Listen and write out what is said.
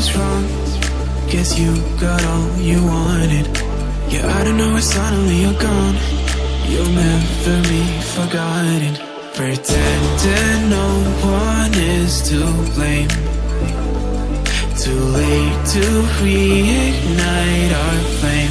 was wrong. Guess you got all you wanted. Yeah, I don't know why suddenly you're gone. You'll never be forgotten. Pretending no one is to blame. Too late to reignite our flame.